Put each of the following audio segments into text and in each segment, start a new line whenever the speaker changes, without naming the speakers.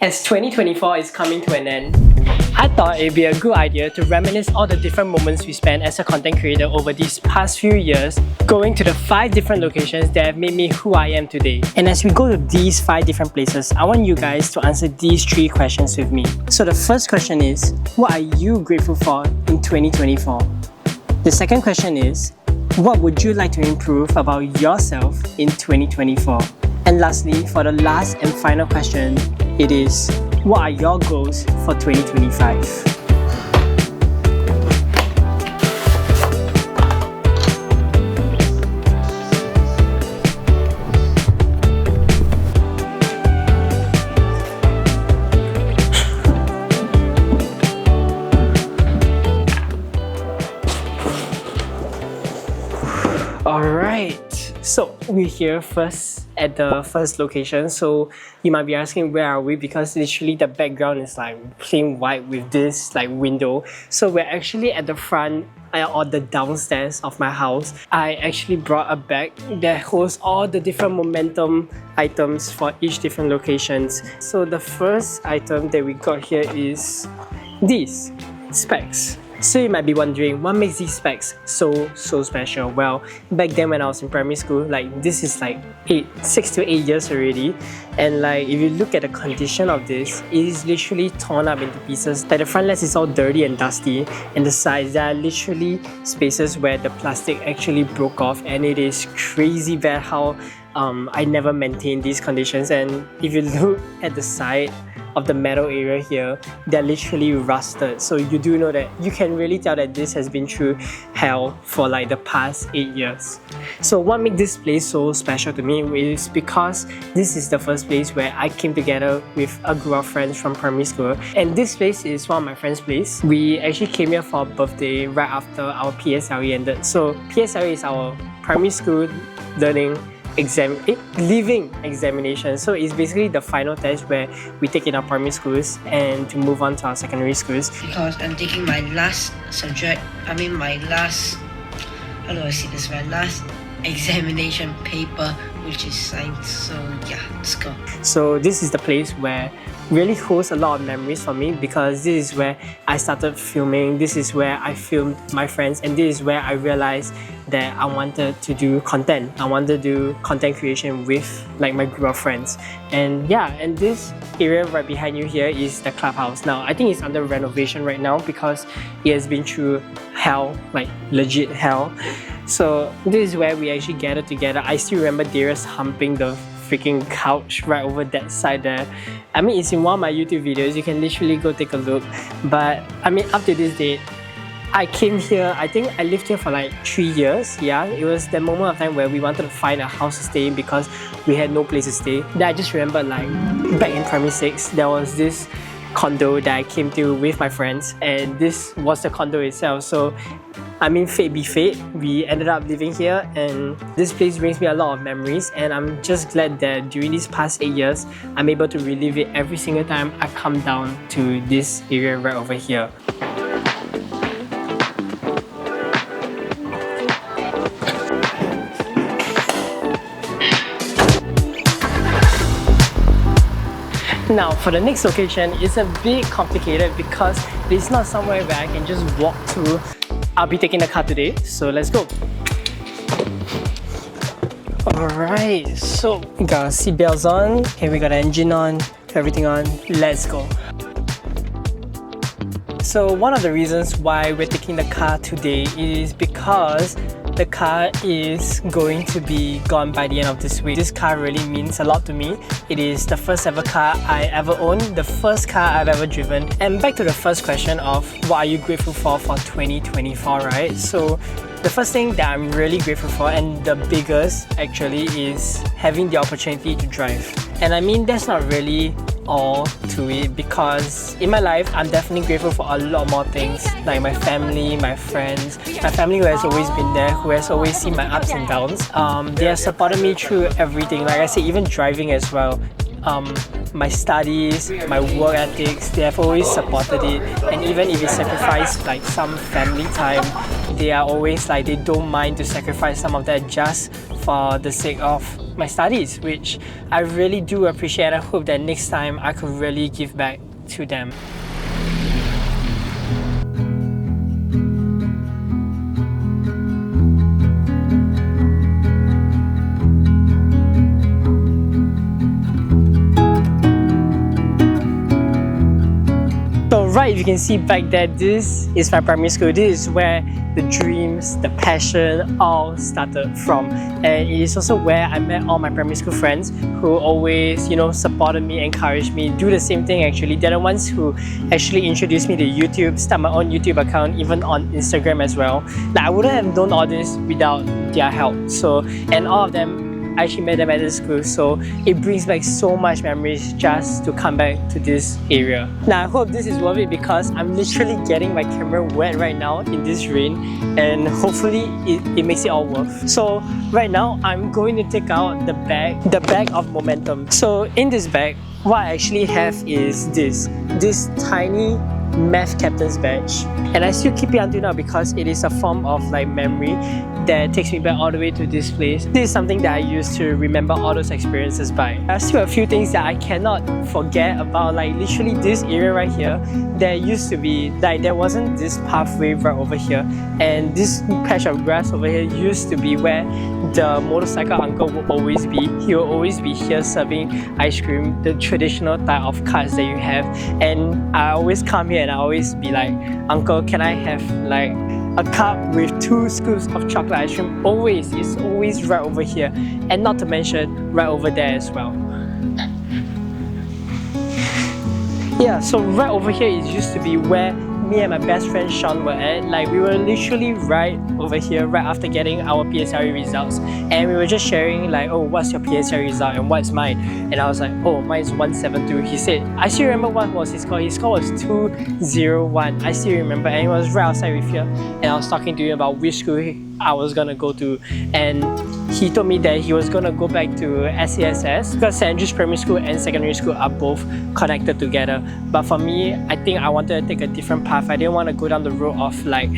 As 2024 is coming to an end, I thought it'd be a good idea to reminisce all the different moments we spent as a content creator over these past few years, going to the 5 different locations that have made me who I am today. And as we go to these 5 different places, I want you guys to answer these 3 questions with me. So the first question is, what are you grateful for in 2024? The second question is, what would you like to improve about yourself in 2024? And lastly, for the last and final question, it is, what are your goals for 2025? Alright, so we're here first at the first location. So you might be asking, where are we? Because literally the background is like plain white with this like window. So we're actually at the front or the downstairs of my house. I actually brought a bag that holds all the different momentum items for each different locations. So the first item that we got here is these specs. So you might be wondering, what makes these specs so special? Well, back then when I was in primary school, like this is like 6 to 8 years already, and like if you look at the condition of this, it is literally torn up into pieces. Like the front lens is all dirty and dusty, and the sides, there are literally spaces where the plastic actually broke off, and it is crazy bad how I never maintained these conditions. And if you look at the side of the metal area here, they're literally rusted. So you do know that you can really tell that this has been through hell for like the past 8 years. So what makes this place so special to me is because this is the first place where I came together with a group of friends from primary school. And this place is one of my friend's place. We actually came here for a birthday right after our PSLE ended. So PSLE is our primary school learning leaving examination. So it's basically the final test where we take in our primary schools and to move on to our secondary schools.
Because I'm taking my last subject, my last examination paper, which is science. So yeah, let's go.
So this is the place where really holds a lot of memories for me, because this is where I started filming, this is where I filmed my friends, and this is where I realized that I wanted to do content. I wanted to do content creation with like my group of friends. And yeah, and this area right behind you here is the clubhouse. Now I think it's under renovation right now because it has been through hell, like legit hell. So this is where we actually gathered together. I still remember Darius humping the freaking couch right over that side there. It's in one of my YouTube videos, you can literally go take a look. But up to this date, I came here, I think I lived here for like 3 years. Yeah, it was the moment of time where we wanted to find a house to stay in because we had no place to stay. Then I just remember like back in primary 6, there was this condo that I came to with my friends, and this was the condo itself. So fate be fate, we ended up living here, and this place brings me a lot of memories, and I'm just glad that during these past 8 years, I'm able to relive it every single time I come down to this area right over here. Now for the next location, it's a bit complicated because it's not somewhere where I can just walk to. I'll be taking the car today, so let's go. Alright, so we got our seatbelts on, okay, we got the engine on, everything on, let's go. So one of the reasons why we're taking the car today is because the car is going to be gone by the end of this week. This car really means a lot to me. It is the first ever car I ever owned, the first car I've ever driven. And back to the first question of what are you grateful for 2024, right? So the first thing that I'm really grateful for, and the biggest actually, is having the opportunity to drive. And that's not really all to it, because in my life I'm definitely grateful for a lot more things, like my family, my friends, my family who has always been there, who has always seen my ups and downs. They have supported me through everything, like I said, even driving as well. My studies, my work ethics, they have always supported it. And even if it sacrifice like some family time, they are always like, they don't mind to sacrifice some of that just for the sake of my studies, which I really do appreciate. I hope that next time I could really give back to them. So right, you can see back there, this is my primary school. This is where the dreams, the passion all started from. And it is also where I met all my primary school friends who always, supported me, encouraged me, do the same thing actually. They're the ones who actually introduced me to YouTube, start my own YouTube account, even on Instagram as well. Like, I wouldn't have done all this without their help. So, and all of them, I actually met them at this school, so it brings back so much memories just to come back to this area. Now I hope this is worth it because I'm literally getting my camera wet right now in this rain, and hopefully it makes it all worth. So right now I'm going to take out the bag of momentum. So in this bag, what I actually have is this tiny math captain's badge, and I still keep it until now because it is a form of like memory that takes me back all the way to this place. This is something that I use to remember all those experiences by. There are still a few things that I cannot forget about, like literally this area right here. There used to be, like, there wasn't this pathway right over here, and this patch of grass over here used to be where the motorcycle uncle would always be. He will always be here serving ice cream, the traditional type of carts that you have, and I always come here and I always be like, "Uncle, can I have like a cup with 2 scoops of chocolate ice cream?" Always, it's always right over here, and not to mention right over there as well. Yeah, so right over here it used to be where me and my best friend Sean were at. Like, we were literally right over here right after getting our PSLE results, and we were just sharing like, "Oh, what's your PSLE result and what's mine?" And I was like, "Oh, mine's 172. He said, I still remember what was his score. His score was 201. I still remember, and it was right outside with here. And I was talking to him about which school I was gonna go to, and he told me that he was gonna go back to SASS because St. Andrew's Primary School and Secondary School are both connected together. But for me, I think I wanted to take a different path. I didn't want to go down the road of like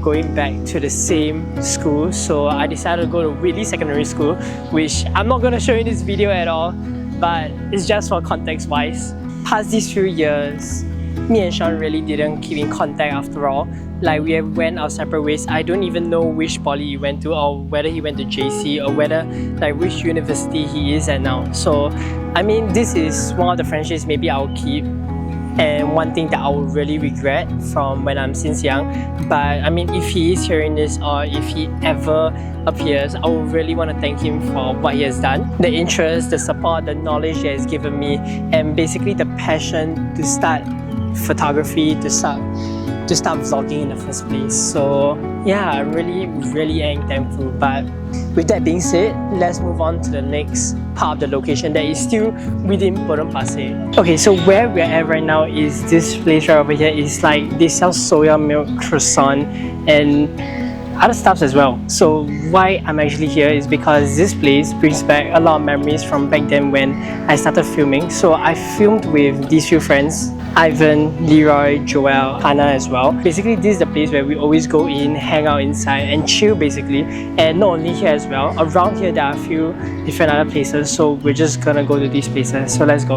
going back to the same school. So I decided to go to Whitley Secondary School, which I'm not gonna show you in this video at all, but it's just for context wise. Past these few years, me and Sean really didn't keep in contact after all. Like, we have went our separate ways. I don't even know which poly he went to, or whether he went to JC, or whether like which university he is at now. So I mean, this is one of the friendships maybe I'll keep, and one thing that I will really regret from when I'm since young. But I mean, if he is hearing this, or if he ever appears, I would really want to thank him for what he has done, the interest, the support, the knowledge he has given me, and basically the passion to start photography, to start vlogging in the first place. So yeah, I really am thankful. But with that being said, let's move on to the next part of the location that is still within Potong Pasir. Okay, so where we're at right now is this place right over here. It's like they sell soya milk, croissant, and other stuffs as well. So why I'm actually here is because this place brings back a lot of memories from back then when I started filming. So I filmed with these few friends, Ivan, Leroy, Joel, Hannah as well. Basically, this is the place where we always go in, hang out inside and chill basically. And not only here as well, around here there are a few different other places, so we're just gonna go to these places. So let's go.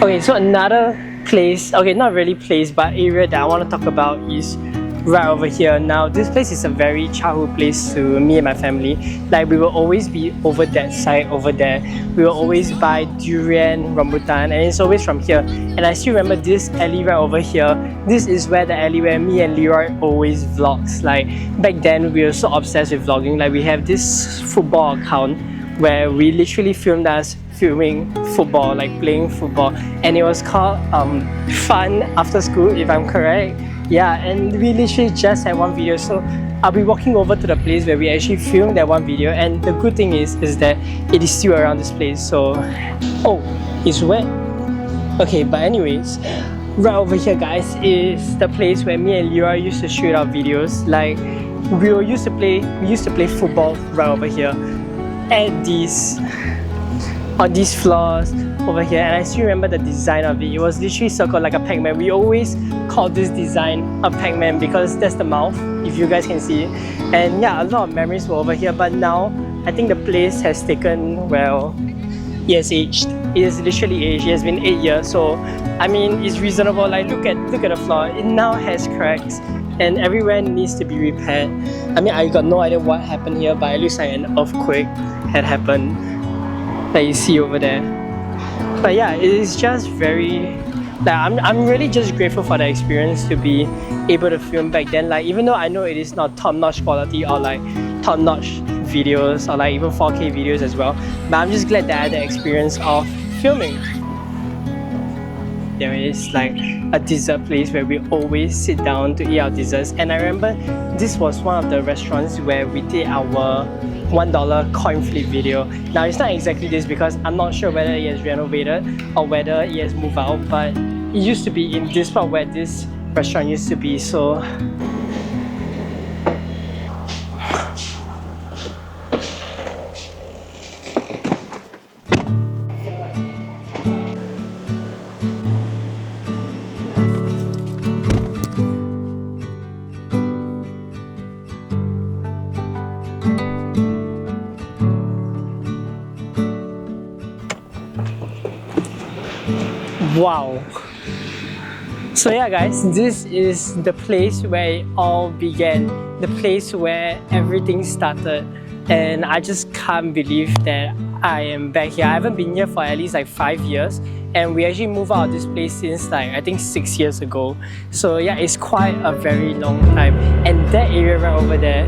Okay, so another place, okay, not really place, but area that I want to talk about is right over here. Now, this place is a very childhood place to me and my family. Like, we will always be over that side over there. We will always buy durian, rambutan, and it's always from here. And I still remember this alley right over here. This is where the alley where me and Leroy always vlogs. Like, back then we were so obsessed with vlogging. Like, we have this football account where we literally filmed us filming football, like playing football, and it was called Fun After School, if I'm correct. Yeah, and we literally just had one video, so I'll be walking over to the place where we actually filmed that one video. And the good thing is that it is still around this place. So, oh, it's wet. Okay, but anyways, right over here, guys, is the place where me and Leroy used to shoot our videos. Like, we used to play football right over here at these floors over here. And I still remember the design of it. It was literally circled like a Pac-Man. We always called this design a Pac-Man because that's the mouth, if you guys can see it. And yeah, a lot of memories were over here, but now I think the place has taken, well, it has aged. It has literally aged. It has been 8 years, so I mean it's reasonable. Like look at the floor. It now has cracks and everywhere needs to be repaired. I mean I got no idea what happened here, but it looks like an earthquake had happened that you see over there. But yeah, it is just very like I'm really just grateful for the experience to be able to film back then. Like even though I know it is not top-notch quality or like top-notch videos or like even 4K videos as well, but I'm just glad that I had the experience of filming. There is like a dessert place where we always sit down to eat our desserts, and I remember this was one of the restaurants where we did our $1 coin flip video. Now it's not exactly this because I'm not sure whether it has renovated or whether it has moved out, but it used to be in this spot where this restaurant used to be. So wow. So yeah guys, this is the place where it all began, the place where everything started, and I just can't believe that I am back here. I haven't been here for at least like 5 years, and we actually moved out of this place since like I think 6 years ago. So yeah, it's quite a very long time. And that area right over there,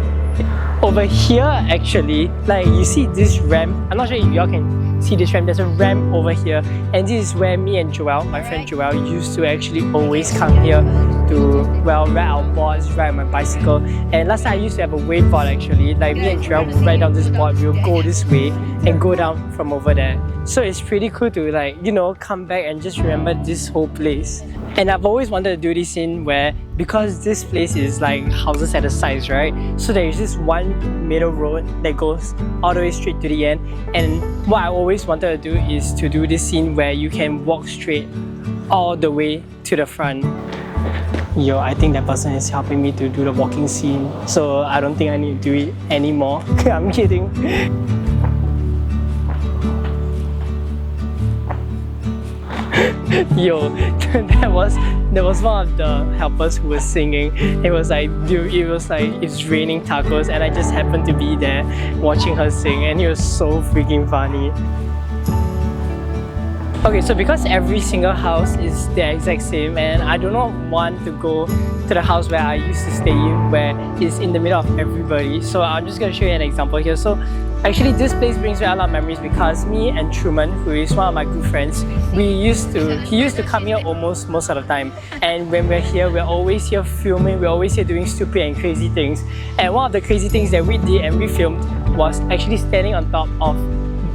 over here actually, like you see this ramp, I'm not sure if y'all can see this ramp, there's a ramp over here, and this is where me and Joel, my friend Joel, used to actually always come here to, well, ride our boards, ride my bicycle. And last time I used to have a wakeboard actually, like me and Joel would ride down this board, we'll go this way and go down from over there. So it's pretty cool to like, you know, come back and just remember this whole place. And I've always wanted to do this scene where, because this place is like houses at the sides, right? So there is this one middle road that goes all the way straight to the end. And what I always wanted to do is to do this scene where you can walk straight all the way to the front. Yo, I think that person is helping me to do the walking scene, so I don't think I need to do it anymore. I'm kidding. Yo, that was one of the helpers who was singing. It was like, dude, it's raining tacos, and I just happened to be there watching her sing, and it was so freaking funny. Okay, so because every single house is the exact same, and I do not want to go to the house where I used to stay in, where it's in the middle of everybody, so I'm just going to show you an example here. So actually this place brings me a lot of memories because me and Truman, who is one of my good friends, he used to come here almost most of the time, and when we're here, we're always here filming, we're always here doing stupid and crazy things. And one of the crazy things that we did and we filmed was actually standing on top of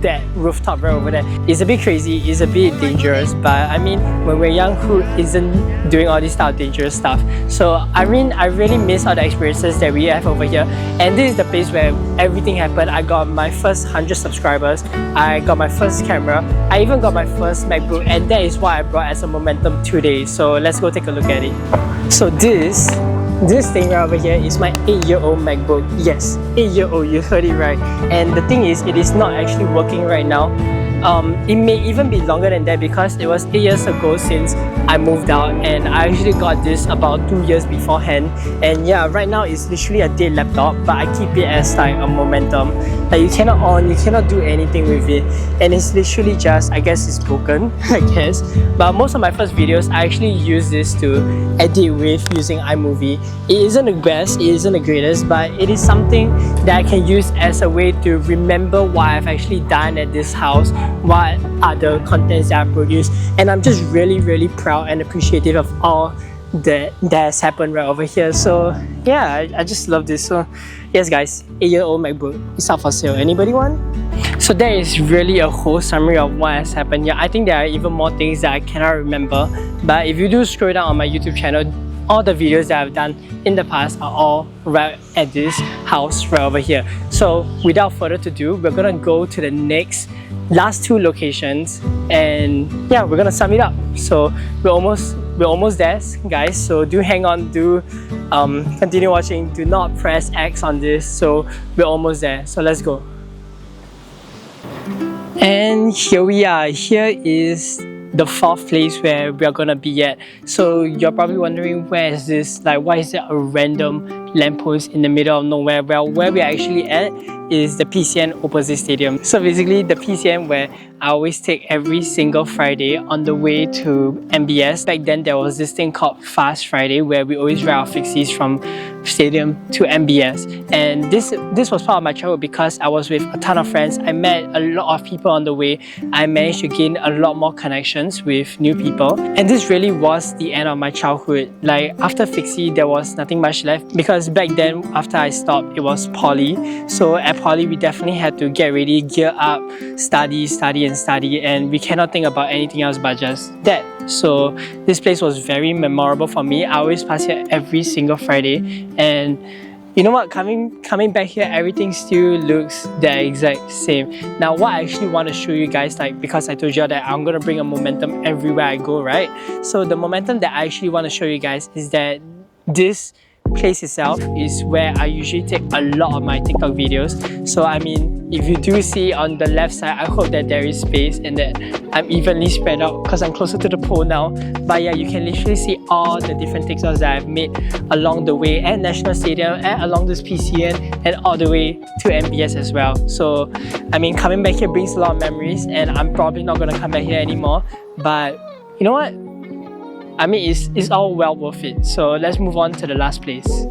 that rooftop right over there. It's a bit crazy, it's a bit dangerous, but I mean, when we're young, who isn't doing all this type of dangerous stuff? So I mean, I really miss all the experiences that we have over here, and this is the place where everything happened. I got my first 100 subscribers, I got my first camera, I even got my first MacBook, and that is what I brought as a momentum today. So let's go take a look at it. So this thing right over here is my 8-year-old MacBook. Yes, 8-year-old, you heard it right. And the thing is, it is not actually working right now. It may even be longer than that because it was 8 years ago since I moved out, and I actually got this about 2 years beforehand. And yeah, right now it's literally a dead laptop, but I keep it as like a momentum. Like you cannot on, you cannot do anything with it, and it's literally just, I guess it's broken, I guess. But most of my first videos, I actually use this to edit with using iMovie. It isn't the best, it isn't the greatest, but it is something that I can use as a way to remember what I've actually done at this house, what are the contents that I produce, and I'm just really proud and appreciative of all that has happened right over here. So yeah, I just love this. So yes guys, 8-year-old MacBook, it's up for sale. Anybody want? So that is really a whole summary of what has happened. Yeah, I think there are even more things that I cannot remember, but if you do scroll down on my YouTube channel, all the videos that I've done in the past are all right at this house right over here. So without further ado, we're gonna go to the last two locations, and yeah, we're gonna sum it up. So we're almost there guys, so do hang on, do continue watching, do not press X on this. So we're almost there, so let's go. And here we are. Here is the fourth place where we are gonna be at. So you're probably wondering, where is this? Like, why is there a random lamppost in the middle of nowhere? Well, where we're actually at is the PCN opposite stadium. So basically the PCN where I always take every single Friday on the way to MBS. Back then there was this thing called Fast Friday where we always ride our fixies from stadium to MBS. And this was part of my childhood because I was with a ton of friends. I met a lot of people on the way. I managed to gain a lot more connections with new people. And this really was the end of my childhood. Like after fixie, there was nothing much left because back then after I stopped, it was poly. So at poly, we definitely had to get ready, gear up, study, and we cannot think about anything else but just that. So this place was very memorable for me. I always pass here every single Friday, and you know what, coming back here, everything still looks the exact same. Now what I actually want to show you guys, like, because I told you that I'm gonna bring a momentum everywhere I go, right? So the momentum that I actually want to show you guys is that this place itself is where I usually take a lot of my TikTok videos. So I mean, if you do see on the left side, I hope that there is space and that I'm evenly spread out because I'm closer to the pole now. But yeah, you can literally see all the different TikToks that I've made along the way at National Stadium and along this PCN and all the way to MBS as well. So I mean, coming back here brings a lot of memories, and I'm probably not gonna come back here anymore. But you know what? I mean, it's all well worth it. So let's move on to the last place.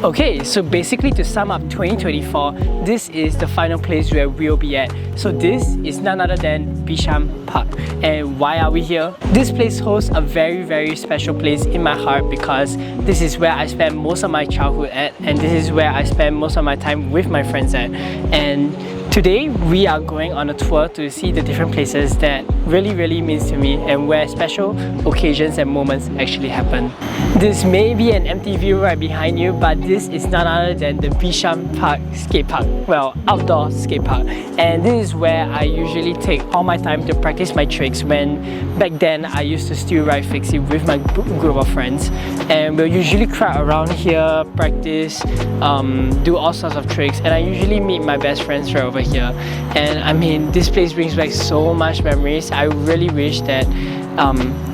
Okay, so basically to sum up 2024, this is the final place where we'll be at. So this is none other than Bishan Park. And why are we here? This place holds a very, very special place in my heart because this is where I spent most of my childhood at, and this is where I spent most of my time with my friends at. And today we are going on a tour to see the different places that really means to me and where special occasions and moments actually happen. This may be an empty view right behind you, but this is none other than the Bishan Park skate park. Well, outdoor skate park. And this is where I usually take all my time to practice my tricks. When back then I used to still ride fixie with my group of friends, and we'll usually crowd around here, practice, do all sorts of tricks, and I usually meet my best friends right over here. And I mean, this place brings back so much memories. I really wish that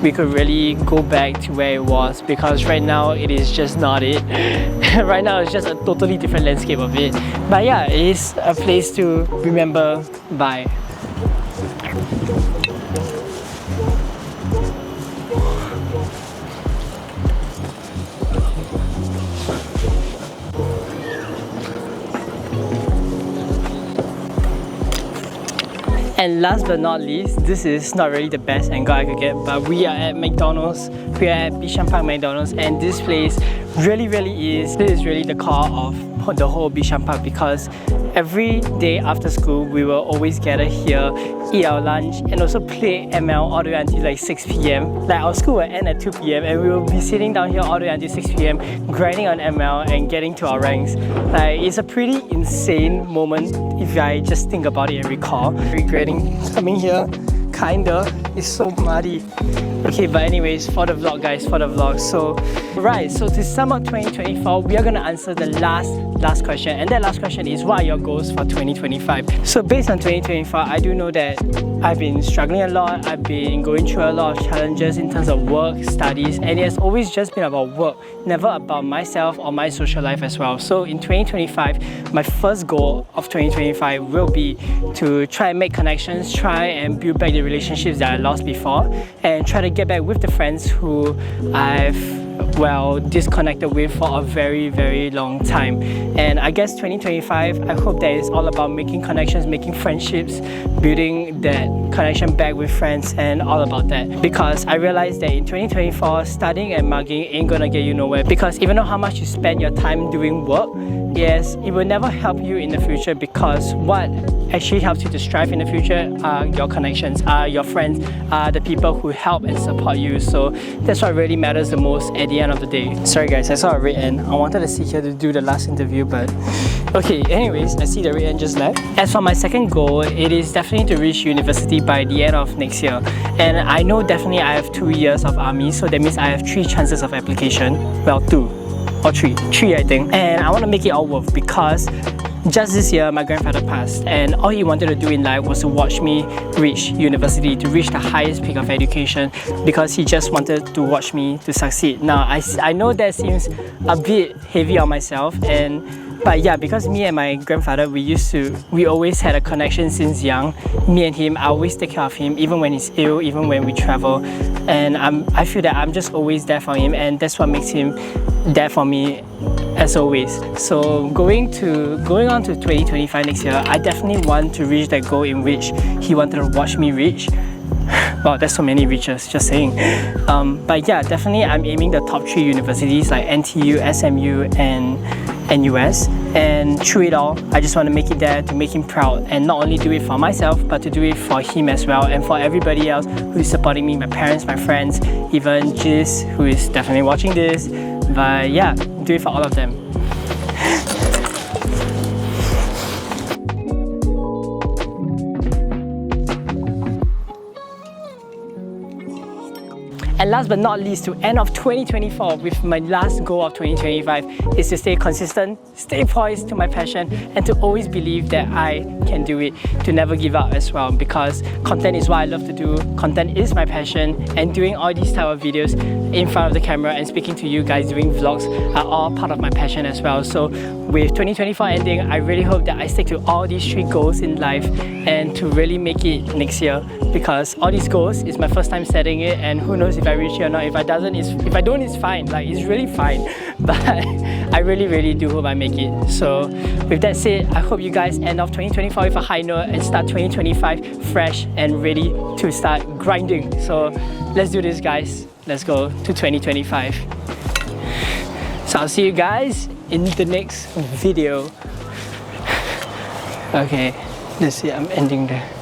we could really go back to where it was, because right now it is just not it. Right now it's just a totally different landscape of it. But yeah, it is a place to remember by. And last but not least, this is not really the best angle I could get, but we are at McDonald's. We are at Bishan Park McDonald's, and this place really is the core of the whole Bishan Park, because every day after school we will always gather here, eat our lunch, and also play ML all the way until like 6 PM. Like our school will end at 2 PM and we will be sitting down here all the way until 6 PM grinding on ML and getting to our ranks. Like, it's a pretty insane moment if I just think about it and recall. Regretting coming here, kinda. It's so muddy. Okay, but anyways, for the vlog guys, for the vlog. So to sum up 2024, we are gonna answer the last question, and that last question is, what are your goals for 2025? So based on 2024, I do know that I've been struggling a lot. I've been going through a lot of challenges in terms of work, studies, and it has always just been about work, never about myself or my social life as well. So in 2025, my first goal of 2025 will be to try and make connections, try and build back the relationships that I lost before, and try to get back with the friends who I've disconnected with for a very long time. And I guess 2025, I hope that it's all about making connections, making friendships, building that connection back with friends, and all about that. Because I realized that in 2024, studying and mugging ain't gonna get you nowhere, because even though how much you spend your time doing work, yes, it will never help you in the future, because what actually helps you to strive in the future are your connections, are your friends, are the people who help and support you. So that's what really matters the most at the end of the day. Sorry guys, I saw a red ant. I wanted to sit here to do the last interview, but okay, anyways, I see the red ant just left. As for my second goal, it is definitely to reach university by the end of next year. And I know definitely I have 2 years of army, so that means I have 3 chances of application. Well, 2 or 3 I think. And I want to make it all worth, because Just this year, my grandfather passed, and all he wanted to do in life was to watch me reach university, to reach the highest peak of education, because he just wanted to watch me to succeed. Now, I know that seems a bit heavy on myself, but yeah, because me and my grandfather, we always had a connection since young. Me and him, I always take care of him, even when he's ill, even when we travel, and I feel that I'm just always there for him, and that's what makes him there for me as always. So going on to 2025 next year, I definitely want to reach that goal in which he wanted to watch me reach. Wow, there's so many reaches, just saying. But yeah, definitely I'm aiming the top 3 universities like NTU, SMU, and NUS. And through it all, I just want to make it there to make him proud, and not only do it for myself, but to do it for him as well, and for everybody else who is supporting me, my parents, my friends, even Jiz, who is definitely watching this. But yeah, do it for all of them. And last but not least, to end of 2024 with my last goal of 2025 is to stay consistent, stay poised to my passion, and to always believe that I can do it, to never give up as well, because content is what I love to do, content is my passion, and doing all these type of videos in front of the camera and speaking to you guys, doing vlogs are all part of my passion as well. So with 2024 ending, I really hope that I stick to all these 3 goals in life and to really make it next year, because all these goals is my first time setting it, and who knows if I reach it or not. If I don't, it's fine. Like, it's really fine. But I really do hope I make it. So with that said, I hope you guys end off 2024 with a high note and start 2025 fresh and ready to start grinding. So let's do this, guys. Let's go to 2025. So I'll see you guys in the next video. Okay, let's see, I'm ending there.